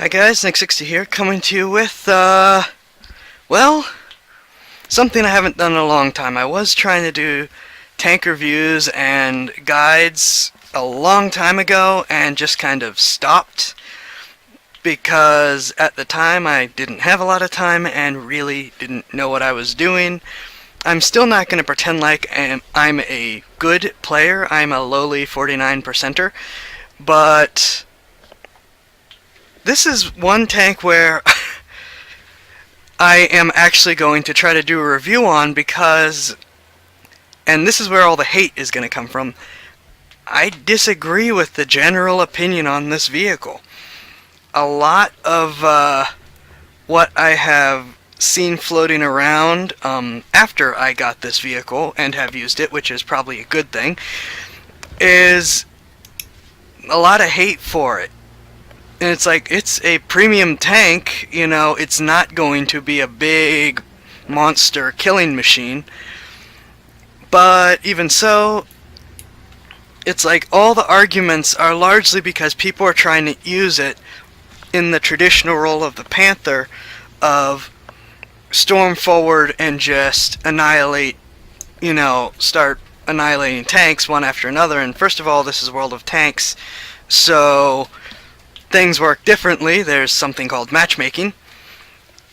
Hi guys, Nick60 here, coming to you with, well, something I haven't done in a long time. I was trying to do tank reviews and guides a long time ago and just kind of stopped because at the time I didn't have a lot of time and really didn't know what I was doing. I'm still not going to pretend like I'm a good player. I'm a lowly 49%er, but this is one tank where I am actually going to try to do a review on because, and this is where all the hate is going to come from, I disagree with the general opinion on this vehicle. A lot of what I have seen floating around after I got this vehicle and have used it, which is probably a good thing, is a lot of hate for it. And it's like, it's a premium tank, you know, it's not going to be a big monster killing machine. But even so, it's like all the arguments are largely because people are trying to use it in the traditional role of the Panther of storm forward and just annihilate, you know, start annihilating tanks one after another. And first of all, this is World of Tanks, so things work differently. There's something called matchmaking.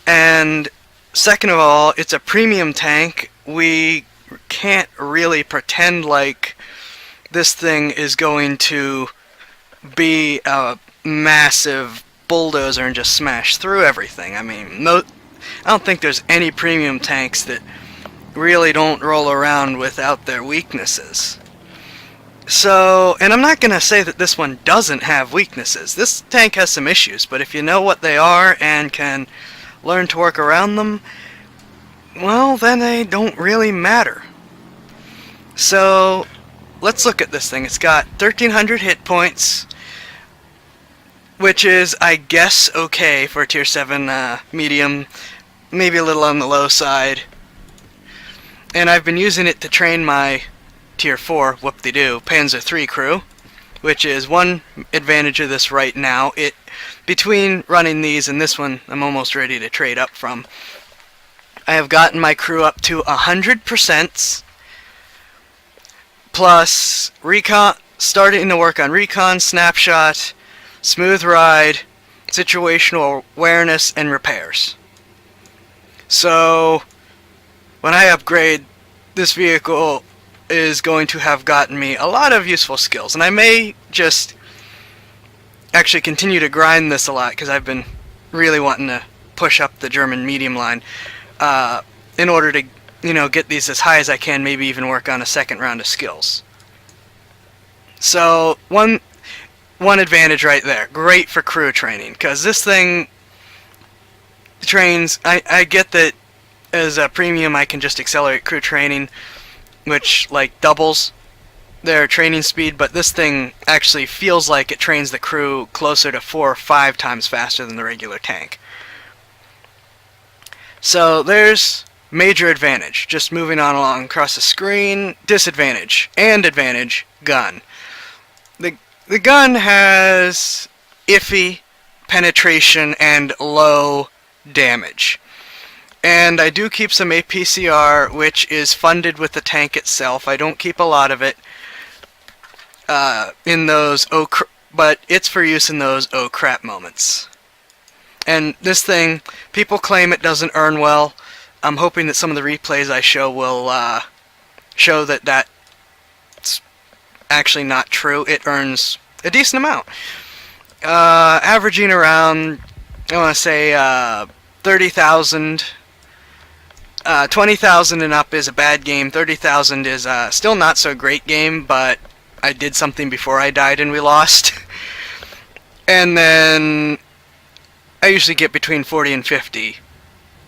And second of all, it's a premium tank. We can't really pretend like this thing is going to be a massive bulldozer and just smash through everything. I mean, I don't think there's any premium tanks that really don't roll around without their weaknesses. So, and I'm not going to say that this one doesn't have weaknesses. This tank has some issues, but if you know what they are and can learn to work around them, well, then they don't really matter. So, let's look at this thing. It's got 1,300 hit points, which is, I guess, okay for a Tier 7 medium, maybe a little on the low side. And I've been using it to train my Tier 4, whoop-de-doo, Panzer III crew, which is one advantage of this right now. Between running these and this one, I'm almost ready to trade up from. I have gotten my crew up to 100%, plus recon, starting to work on recon, snapshot, smooth ride, situational awareness, and repairs. So, when I upgrade, this vehicle is going to have gotten me a lot of useful skills, and I may just actually continue to grind this a lot because I've been really wanting to push up the German medium line in order to, you know, get these as high as I can, maybe even work on a second round of skills. So one advantage right there, great for crew training, because this thing trains. I get that as a premium I can just accelerate crew training, which like doubles their training speed, but this thing actually feels like it trains the crew closer to 4 or 5 times faster than the regular tank. So there's major advantage. Just moving on along across the screen, disadvantage and advantage, gun. The gun has iffy penetration and low damage. And I do keep some APCR, which is funded with the tank itself. I don't keep a lot of it in those but it's for use in those oh crap moments. And this thing, people claim it doesn't earn well. I'm hoping that some of the replays I show will show that that's actually not true. It earns a decent amount. Averaging around, I want to say 30,000. 20,000 and up is a bad game. 30,000 is still not so great game, but I did something before I died and we lost. And then I usually get between 40 and 50,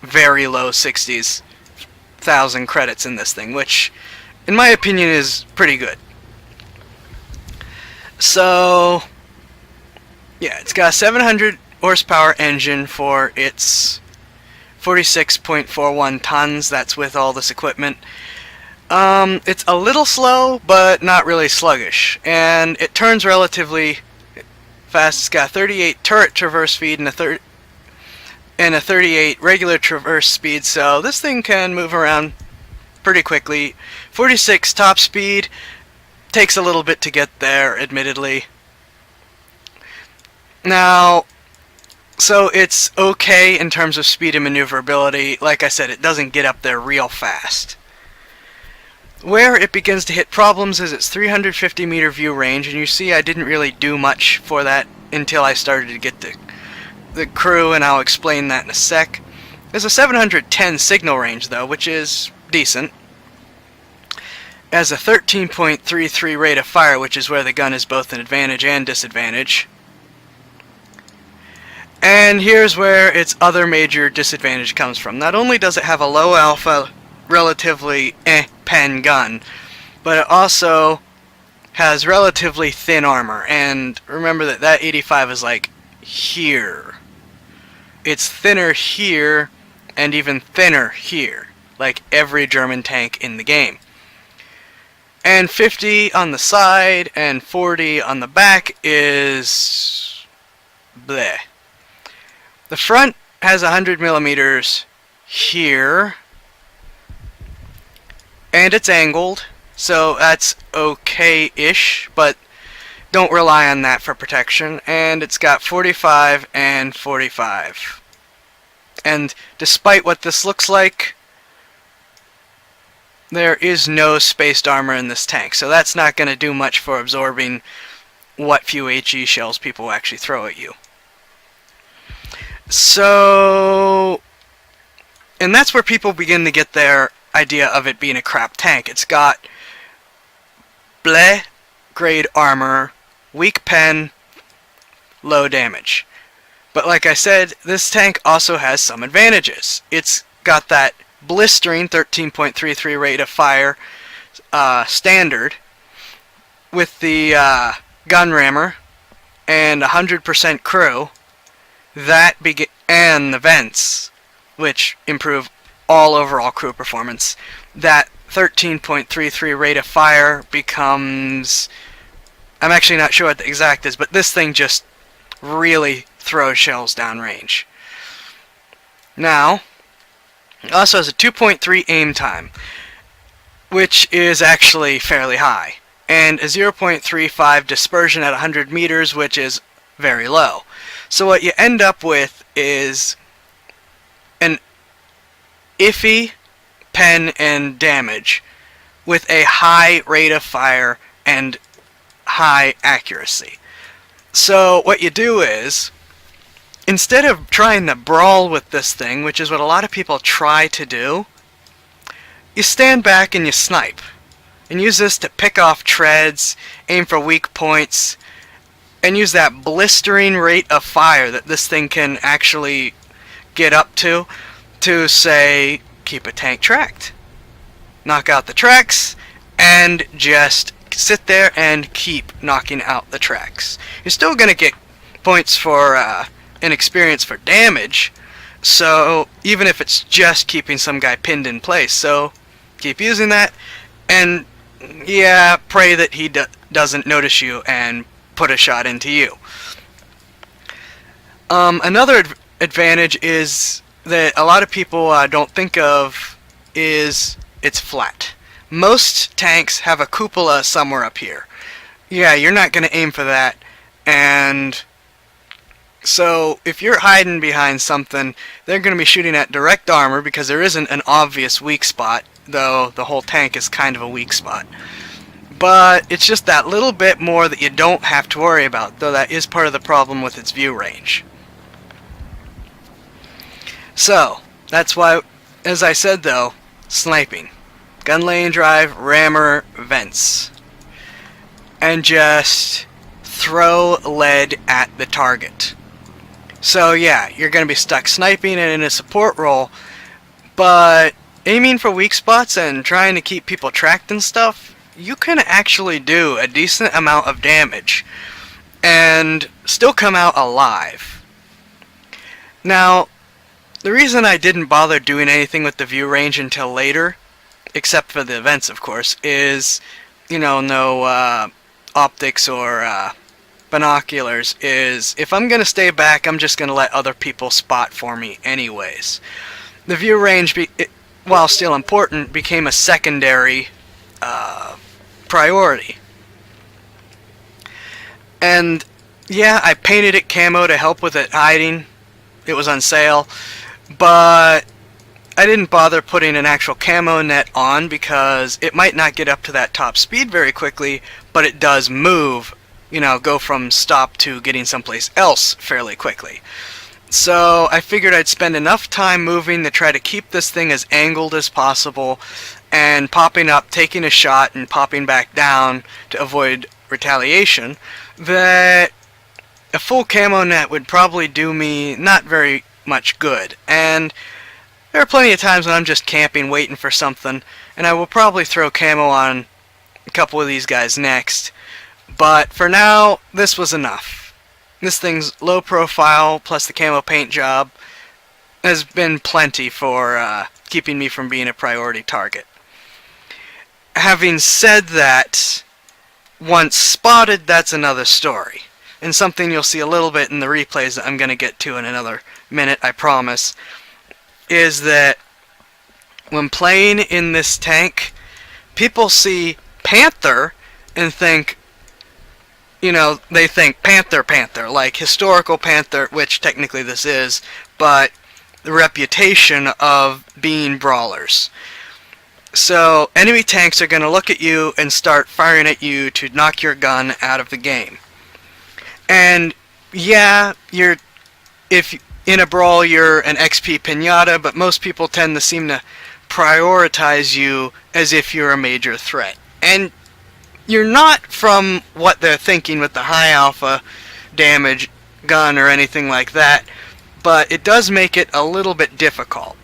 very low 60s, 1,000 credits in this thing, which in my opinion is pretty good. So yeah, it's got a 700 horsepower engine for its 46.41 tons. That's with all this equipment. It's a little slow, but not really sluggish, and it turns relatively fast. It's got 38 turret traverse speed and a 38 regular traverse speed, so this thing can move around pretty quickly. 46 top speed, takes a little bit to get there, admittedly. Now, so it's okay in terms of speed and maneuverability. Like I said, it doesn't get up there real fast. Where it begins to hit problems is its 350 meter view range, and you see I didn't really do much for that until I started to get the crew, and I'll explain that in a sec. There's a 710 signal range though, which is decent. As a 13.33 rate of fire, which is where the gun is both an advantage and disadvantage. And here's where its other major disadvantage comes from. Not only does it have a low alpha, relatively pen gun, but it also has relatively thin armor. And remember that 85 is like here. It's thinner here and even thinner here, like every German tank in the game. And 50 on the side and 40 on the back is bleh. The front has 100 millimeters here, and it's angled, so that's okay-ish, but don't rely on that for protection. And it's got 45 and 45. And despite what this looks like, there is no spaced armor in this tank, so that's not going to do much for absorbing what few HE shells people actually throw at you. So, and that's where people begin to get their idea of it being a crap tank. It's got bleh grade armor, weak pen, low damage. But like I said, this tank also has some advantages. It's got that blistering 13.33 rate of fire standard with the gun rammer and 100% crew. And the vents, which improve all overall crew performance. That 13.33 rate of fire becomes, I'm actually not sure what the exact is, but this thing just really throws shells downrange. Now, it also has a 2.3 aim time, which is actually fairly high, and a 0.35 dispersion at 100 meters, which is very low. So what you end up with is an iffy pen and damage with a high rate of fire and high accuracy. So what you do is, instead of trying to brawl with this thing, which is what a lot of people try to do, you stand back and you snipe. And use this to pick off treads, aim for weak points, and use that blistering rate of fire that this thing can actually get up to say, keep a tank tracked. Knock out the tracks, and just sit there and keep knocking out the tracks. You're still going to get points for and experience for damage, so even if it's just keeping some guy pinned in place. So keep using that, and yeah, pray that he doesn't notice you and put a shot into you. Another advantage is that a lot of people don't think of is it's flat. Most tanks have a cupola somewhere up here. Yeah, you're not going to aim for that, and so if you're hiding behind something, they're going to be shooting at direct armor because there isn't an obvious weak spot, though the whole tank is kind of a weak spot. But it's just that little bit more that you don't have to worry about, though that is part of the problem with its view range. So, that's why, as I said though, sniping. Gun lane drive, rammer, vents. And just throw lead at the target. So yeah, you're going to be stuck sniping and in a support role, but aiming for weak spots and trying to keep people tracked and stuff, you can actually do a decent amount of damage and still come out alive. Now, the reason I didn't bother doing anything with the view range until later, except for the events of course, is, you know, no optics or binoculars is if I'm going to stay back, I'm just going to let other people spot for me anyways. The view range, while still important, became a secondary priority. And yeah, I painted it camo to help with it hiding. It was on sale, but I didn't bother putting an actual camo net on because it might not get up to that top speed very quickly, but it does move, go from stop to getting someplace else fairly quickly. So I figured I'd spend enough time moving to try to keep this thing as angled as possible and popping up, taking a shot, and popping back down to avoid retaliation, that a full camo net would probably do me not very much good. And there are plenty of times when I'm just camping waiting for something, and I will probably throw camo on a couple of these guys next. But for now, this was enough. This thing's low profile plus the camo paint job has been plenty for keeping me from being a priority target. Having said that, once spotted, that's another story. And something you'll see a little bit in the replays that I'm going to get to in another minute, I promise, is that when playing in this tank, people see Panther and think, they think Panther, like historical Panther, which technically this is, but the reputation of being brawlers. So enemy tanks are going to look at you and start firing at you to knock your gun out of the game. And yeah, if in a brawl you're an XP pinata, but most people tend to seem to prioritize you as if you're a major threat. And you're not, from what they're thinking with the high alpha damage gun or anything like that, but it does make it a little bit difficult.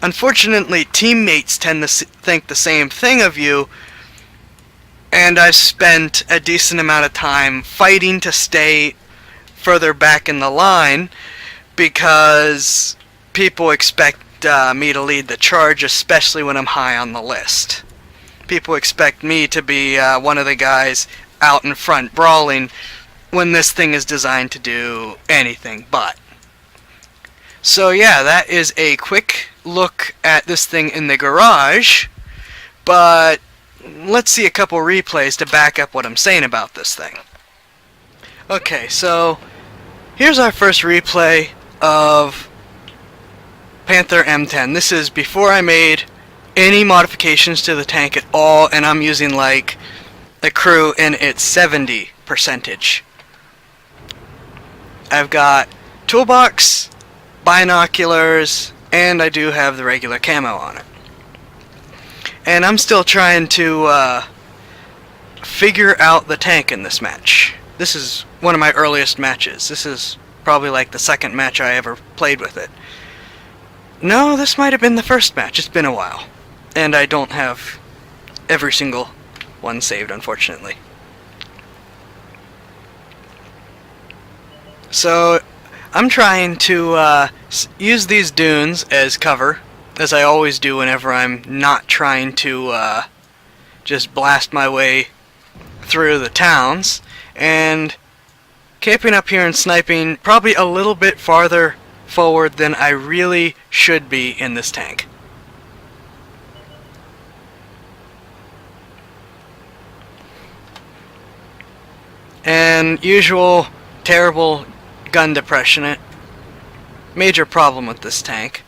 Unfortunately, teammates tend to think the same thing of you, and I've spent a decent amount of time fighting to stay further back in the line because people expect me to lead the charge, especially when I'm high on the list. People expect me to be one of the guys out in front brawling when this thing is designed to do anything but. So yeah, that is a quick look at this thing in the garage, but let's see a couple replays to back up what I'm saying about this thing. Okay, so here's our first replay of Panther M10. This is before I made any modifications to the tank at all, and I'm using like a crew in its 70%. I've got toolbox, binoculars, and I do have the regular camo on it. And I'm still trying to figure out the tank in this match. This is one of my earliest matches. This is probably like the second match I ever played with it. No, this might have been the first match. It's been a while. And I don't have every single one saved, unfortunately. So I'm trying to use these dunes as cover, as I always do whenever I'm not trying to just blast my way through the towns, and camping up here and sniping probably a little bit farther forward than I really should be in this tank. And usual terrible gun depression. Major problem with this tank.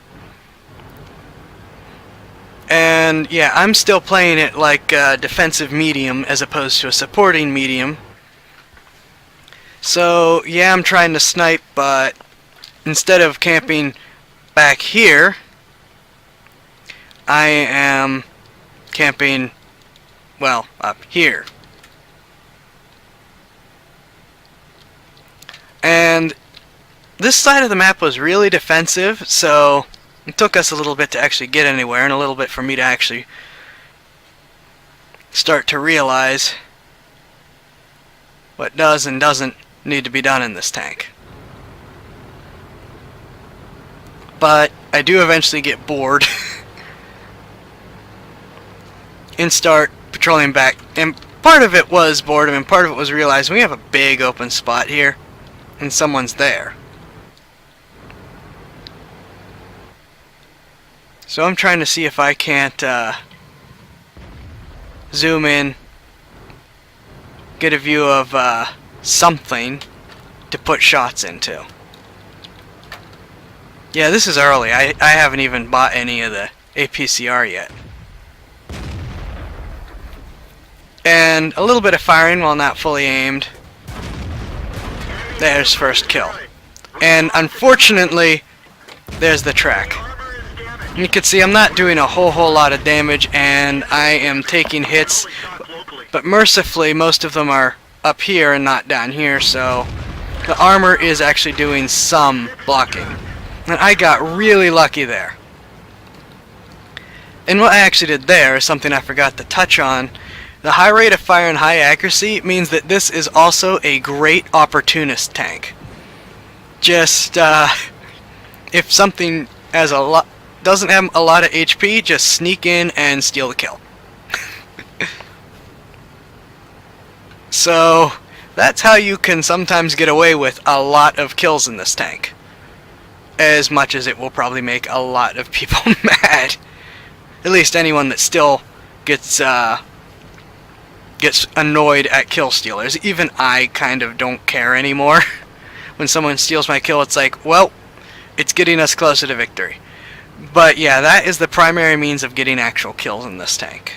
And yeah, I'm still playing it like a defensive medium as opposed to a supporting medium. So yeah, I'm trying to snipe, but instead of camping back here, I am camping, well, up here. And this side of the map was really defensive, so it took us a little bit to actually get anywhere, and a little bit for me to actually start to realize what does and doesn't need to be done in this tank. But I do eventually get bored and start patrolling back and Part of it was boredom, and part of it was realizing we have a big open spot here, and someone's there. So I'm trying to see if I can't zoom in, get a view of something to put shots into. Yeah, this is early. I haven't even bought any of the APCR yet. And a little bit of firing while not fully aimed. There's first kill. And unfortunately, there's the track. You can see I'm not doing a whole lot of damage, and I am taking hits, but mercifully most of them are up here and not down here, so the armor is actually doing some blocking. And I got really lucky there. And what I actually did there is something I forgot to touch on. The high rate of fire and high accuracy means that this is also a great opportunist tank. Just if something has doesn't have a lot of HP, just sneak in and steal the kill. So that's how you can sometimes get away with a lot of kills in this tank. As much as it will probably make a lot of people mad. At least anyone that still gets annoyed at kill stealers. Even I kind of don't care anymore. When someone steals my kill, it's like, well, it's getting us closer to victory. But yeah, that is the primary means of getting actual kills in this tank.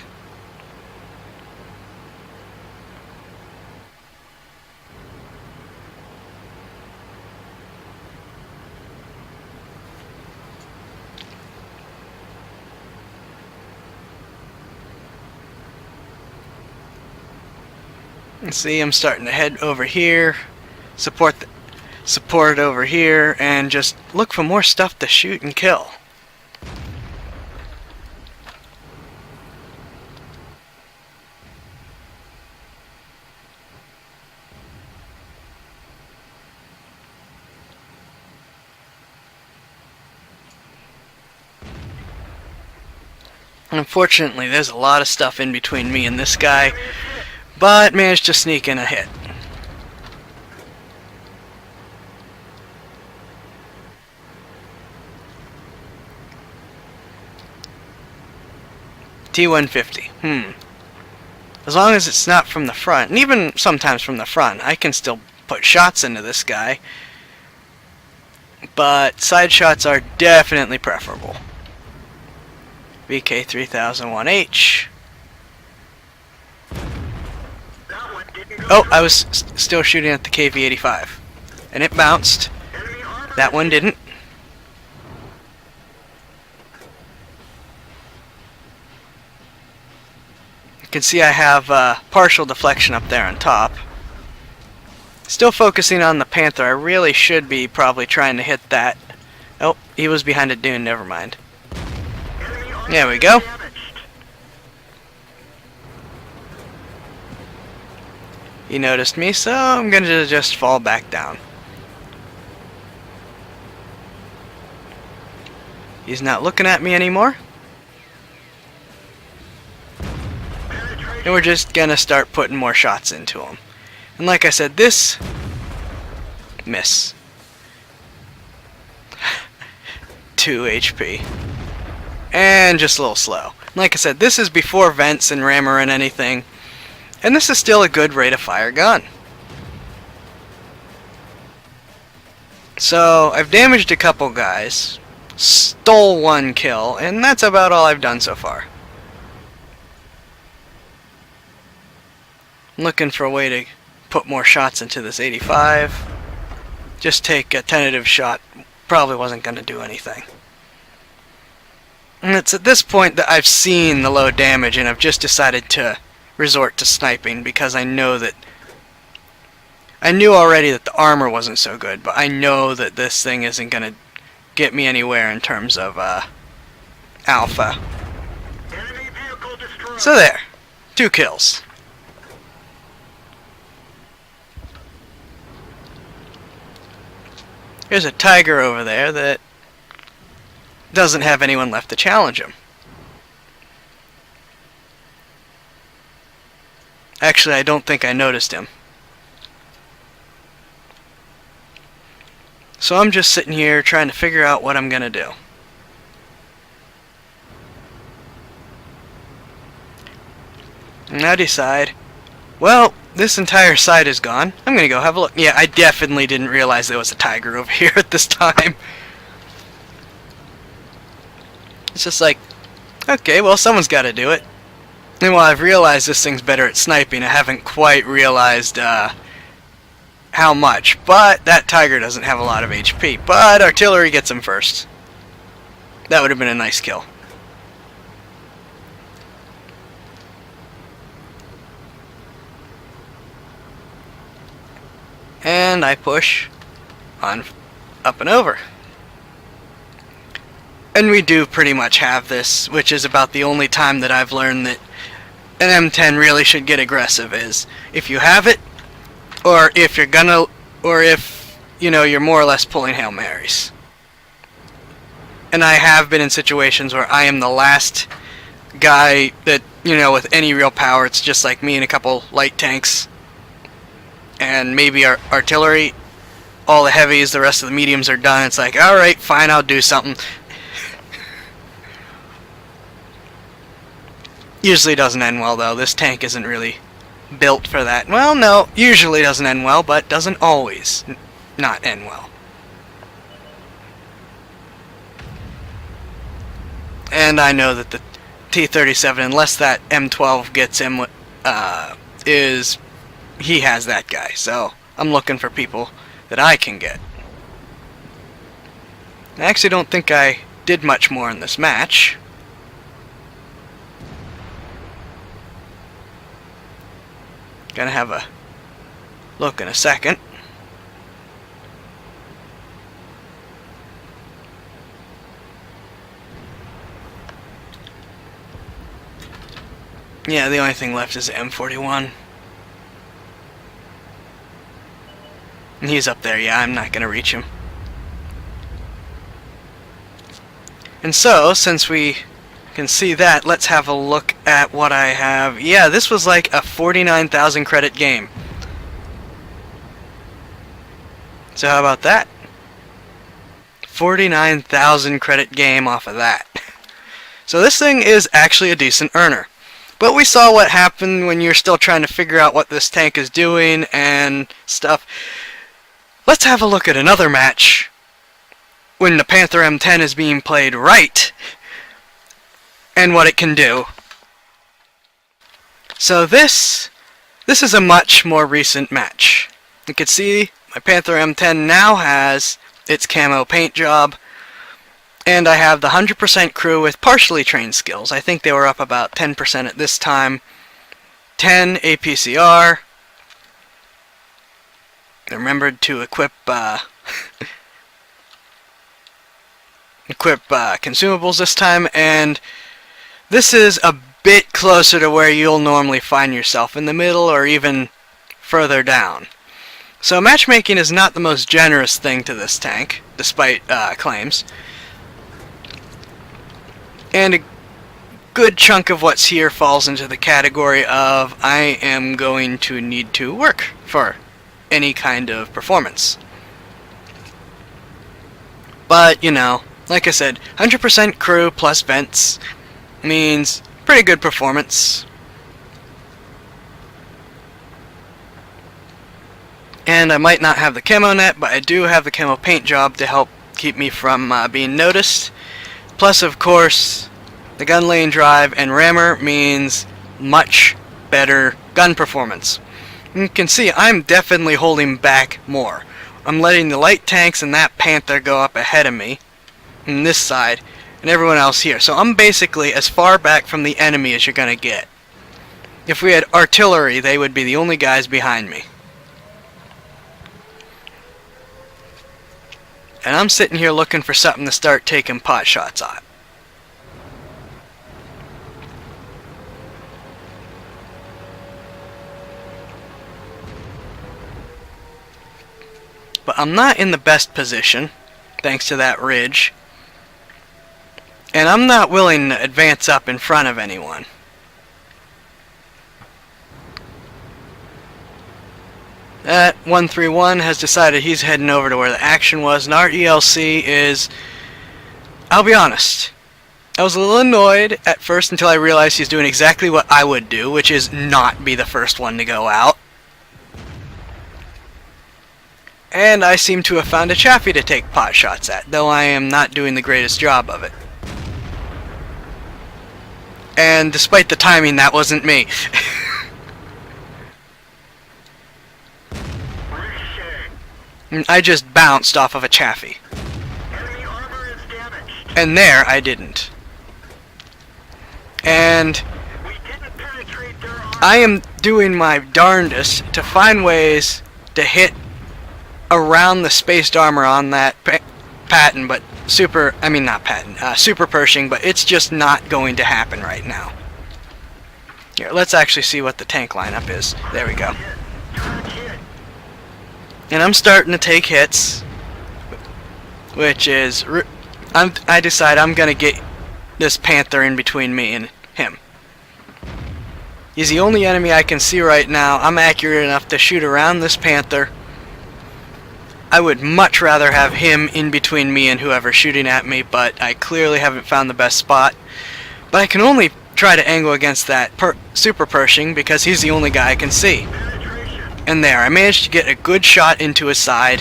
See, I'm starting to head over here, support over here, and just look for more stuff to shoot and kill. Unfortunately, there's a lot of stuff in between me and this guy, but managed to sneak in a hit. T-150. As long as it's not from the front, and even sometimes from the front, I can still put shots into this guy. But side shots are definitely preferable. VK3001H. Oh, I was still shooting at the KV-85. And it bounced. That one didn't. You can see I have partial deflection up there on top. Still focusing on the Panther. I really should be probably trying to hit that. Oh, he was behind a dune. Never mind. There we go. He noticed me, so I'm going to just fall back down. He's not looking at me anymore. And we're just going to start putting more shots into him. And like I said, this... miss. 2 HP. And just a little slow. Like I said, this is before vents and rammer and anything. And this is still a good rate of fire gun. So, I've damaged a couple guys, stole 1 kill, and that's about all I've done so far. I'm looking for a way to put more shots into this 85. Just take a tentative shot. Probably wasn't going to do anything. And it's at this point that I've seen the low damage and I've just decided to resort to sniping because I know that I knew already that the armor wasn't so good, but I know that this thing isn't going to get me anywhere in terms of alpha. So there. 2 kills. There's a tiger over there that doesn't have anyone left to challenge him. Actually, I don't think I noticed him. So I'm just sitting here trying to figure out what I'm gonna do. And I decide, well, this entire side is gone. I'm gonna go have a look. Yeah, I definitely didn't realize there was a tiger over here at this time. It's just like, okay, well, someone's gotta do it. And while I've realized this thing's better at sniping, I haven't quite realized how much. But that tiger doesn't have a lot of HP. But artillery gets him first. That would have been a nice kill. And I push on up and over. And we do pretty much have this, which is about the only time that I've learned that an M10 really should get aggressive, is if you have it, or if you're gonna, or if, you know, you're more or less pulling Hail Marys. And I have been in situations where I am the last guy that, you know, with any real power. It's just like me and a couple light tanks, and maybe our artillery. All the heavies, the rest of the mediums are done. It's like, alright, fine, I'll do something. Usually doesn't end well, though. This tank isn't really built for that. Well, no, usually doesn't end well, but doesn't always not end well. And I know that the T-37, unless that M12 gets him, he has that guy. So I'm looking for people that I can get. I actually don't think I did much more in this match. Gonna have a look in a second. Yeah, the only thing left is the M41. And he's up there, yeah, I'm not gonna reach him. And so, since we can see that, let's have a look at what I have. Yeah, this was like a 49,000 credit game. So how about that? 49,000 credit game off of that. So this thing is actually a decent earner. But we saw what happened when you're still trying to figure out what this tank is doing and stuff. Let's have a look at another match when the Panther M10 is being played right and what it can do. So this is a much more recent match. You can see my Panther M10 now has its camo paint job, and I have the 100% crew with partially trained skills. I think they were up about 10% at this time. 10 APCR. I remembered to equip consumables this time, and this is a bit closer to where you'll normally find yourself, in the middle or even further down. So matchmaking is not the most generous thing to this tank, despite claims. And a good chunk of what's here falls into the category of I am going to need to work for any kind of performance. But, you know, like I said, 100% crew plus vents means pretty good performance. And I might not have the camo net, but I do have the camo paint job to help keep me from being noticed. Plus, of course, the gun lane drive and rammer means much better gun performance. You can see I'm definitely holding back more. I'm letting the light tanks and that Panther go up ahead of me on this side, and everyone else here. So I'm basically as far back from the enemy as you're gonna get. If we had artillery, they would be the only guys behind me. And I'm sitting here looking for something to start taking pot shots on. But I'm not in the best position, thanks to that ridge. And I'm not willing to advance up in front of anyone. That 131 has decided he's heading over to where the action was, and our ELC is... I'll be honest. I was a little annoyed at first until I realized he's doing exactly what I would do, which is not be the first one to go out. And I seem to have found a Chaffee to take pot shots at, though I am not doing the greatest job of it. And despite the timing, that wasn't me. I just bounced off of a Chaffee. And there, I didn't. And I am doing my darndest to find ways to hit around the spaced armor on that patent, but super Pershing, but it's just not going to happen right now. Here, let's actually see what the tank lineup is. There we go. And I'm starting to take hits, which is... I decide I'm going to get this Panther in between me and him. He's the only enemy I can see right now. I'm accurate enough to shoot around this Panther. I would much rather have him in between me and whoever's shooting at me, but I clearly haven't found the best spot. But I can only try to angle against that Super Pershing because he's the only guy I can see. And there, I managed to get a good shot into his side.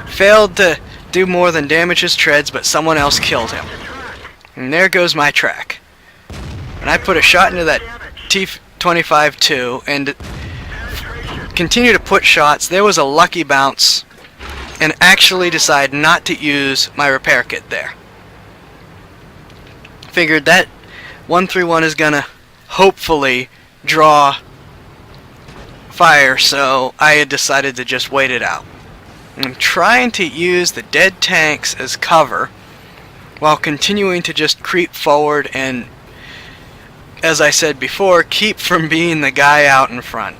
Failed to do more than damage his treads, but someone else killed him. And there goes my track. And I put a shot into that T-25 too, and continue to put shots. There was a lucky bounce, and actually decided not to use my repair kit there. Figured that 131 is gonna hopefully draw fire, so I had decided to just wait it out. I'm trying to use the dead tanks as cover while continuing to just creep forward and, as I said before, keep from being the guy out in front.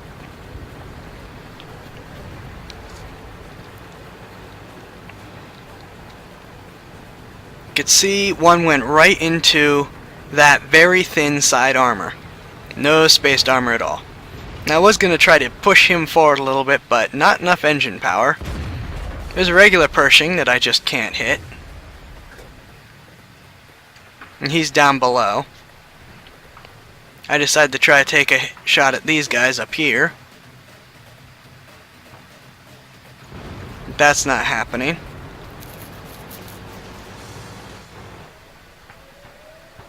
You could see one went right into that very thin side armor. No spaced armor at all. Now I was going to try to push him forward a little bit, but not enough engine power. There's a regular Pershing that I just can't hit. And he's down below. I decided to try to take a shot at these guys up here. That's not happening.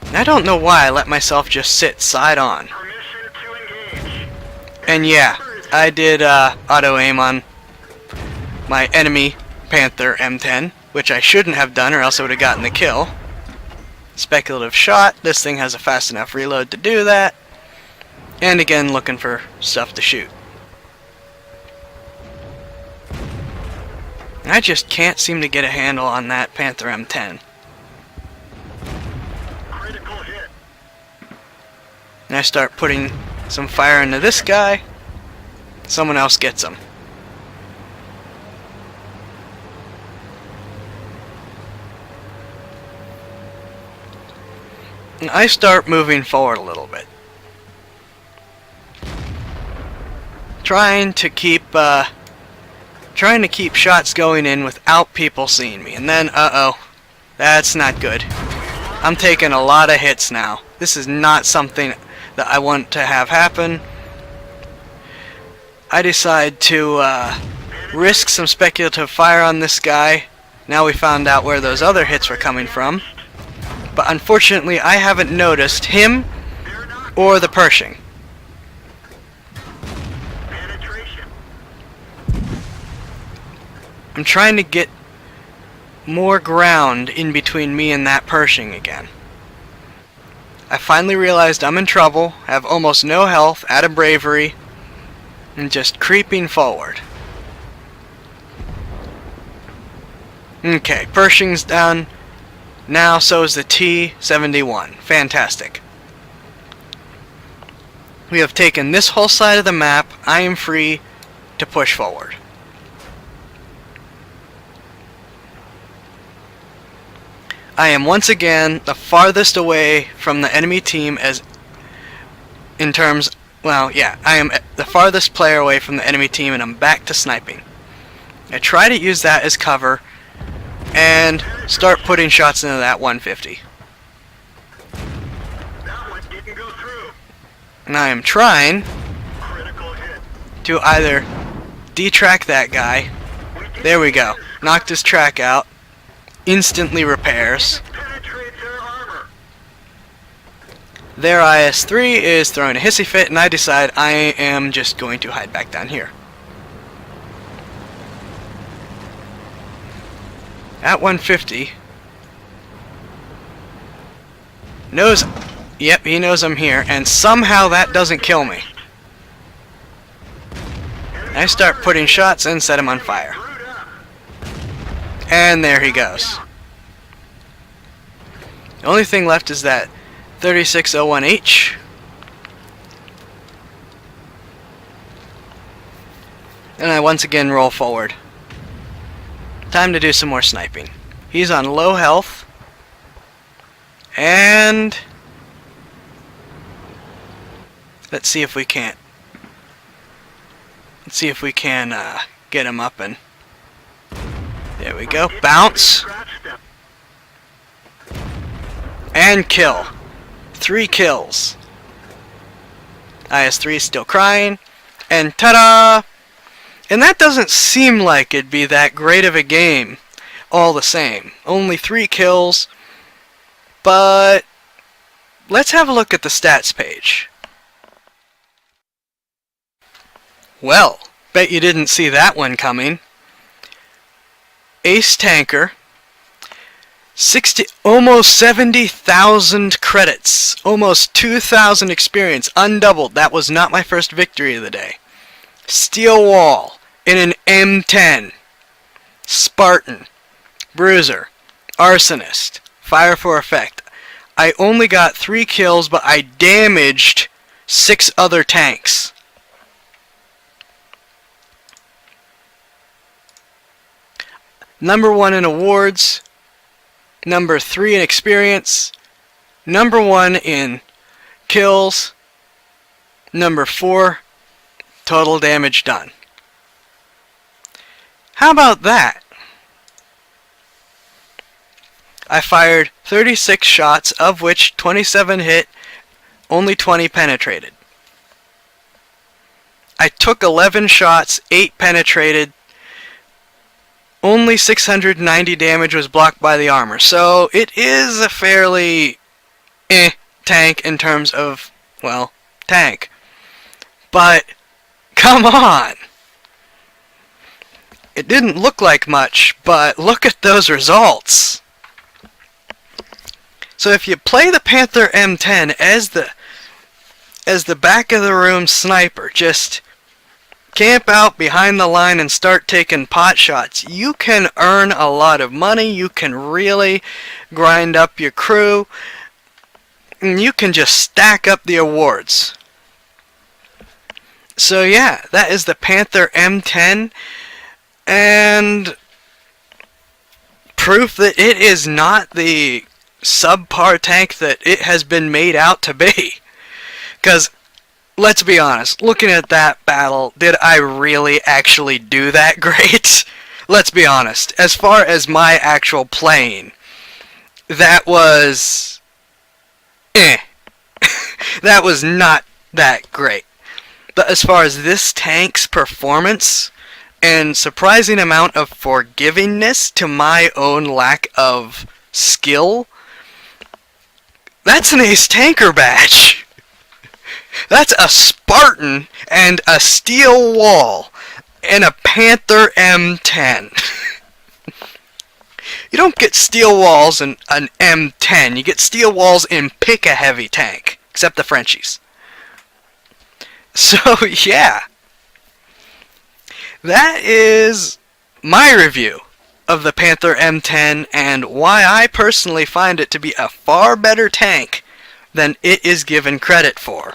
And I don't know why I let myself just sit side on. And yeah, I did auto-aim on my enemy Panther M10, which I shouldn't have done or else I would have gotten the kill. Speculative shot. This thing has a fast enough reload to do that. And again, looking for stuff to shoot. I just can't seem to get a handle on that Panther M10. Critical hit. And I start putting some fire into this guy. Someone else gets him. And I start moving forward a little bit. Trying to keep shots going in without people seeing me. And then, uh-oh. That's not good. I'm taking a lot of hits now. This is not something that I want to have happen. I decide to risk some speculative fire on this guy. Now we found out where those other hits were coming from. But unfortunately, I haven't noticed him or the Pershing. I'm trying to get more ground in between me and that Pershing again. I finally realized I'm in trouble, have almost no health, out of bravery, and just creeping forward. Okay, Pershing's down. Now so is the T-71. Fantastic. We have taken this whole side of the map. I am free to push forward. I am once again the farthest away from the enemy team as in terms, well, yeah, I am the farthest player away from the enemy team, and I'm back to sniping. I try to use that as cover and start putting shots into that 150. And I am trying to either detrack that guy. There we go. Knocked his track out. Instantly repairs. Their IS-3 is throwing a hissy fit, and I decide I am just going to hide back down here. At 150. Knows... Yep, he knows I'm here, and somehow that doesn't kill me. I start putting shots and set him on fire. And there he goes. The only thing left is that 3601H. And I once again roll forward. Time to do some more sniping. He's on low health. And let's see if we can't. Let's see if we can get him up and... There we go. Bounce. And kill. 3 kills. IS-3 is still crying. And ta-da! And that doesn't seem like it'd be that great of a game all the same. Only 3 kills. But let's have a look at the stats page. Well, bet you didn't see that one coming. Ace Tanker, almost 70,000 credits, almost 2,000 experience, undoubled. That was not my first victory of the day. Steel Wall in an M10, Spartan, Bruiser, Arsonist, Fire for Effect. I only got 3 kills, but I damaged 6 other tanks. Number 1 in awards, number 3 in experience, number 1 in kills, number 4 total damage done. How about that? I fired 36 shots, of which 27 hit, only 20 penetrated. I took 11 shots, 8 penetrated. Only 690 damage was blocked by the armor, so it is a fairly tank in terms of, well, tank. But, come on! It didn't look like much, but look at those results! So if you play the Panther M10 as the back of the room sniper, just camp out behind the line and start taking pot shots, you can earn a lot of money, you can really grind up your crew, and you can just stack up the awards. So yeah, that is the Panther M10, and proof that it is not the subpar tank that it has been made out to be. Because let's be honest, looking at that battle, did I really actually do that great? Let's be honest, as far as my actual playing, that was... that was not that great. But as far as this tank's performance, and surprising amount of forgivingness to my own lack of skill, that's an Ace Tanker badge! That's a Spartan and a Steel Wall and a Panther M10. You don't get Steel Walls in an M10. You get Steel Walls in pick-a-heavy tank. Except the Frenchies. So, yeah. That is my review of the Panther M10 and why I personally find it to be a far better tank than it is given credit for.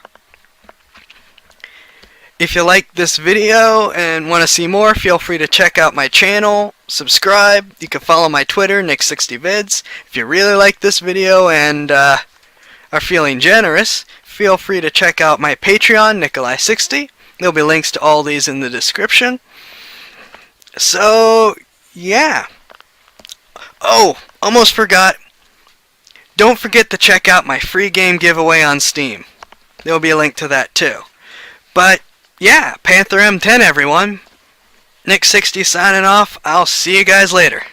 If you like this video and want to see more, feel free to check out my channel, subscribe. You can follow my Twitter, Nick60vids. If you really like this video and are feeling generous, feel free to check out my Patreon, Nikolai60. There'll be links to all these in the description. So, yeah. Oh, almost forgot. Don't forget to check out my free game giveaway on Steam. There'll be a link to that too. But, yeah, Panther M10 everyone. Nick60 signing off. I'll see you guys later.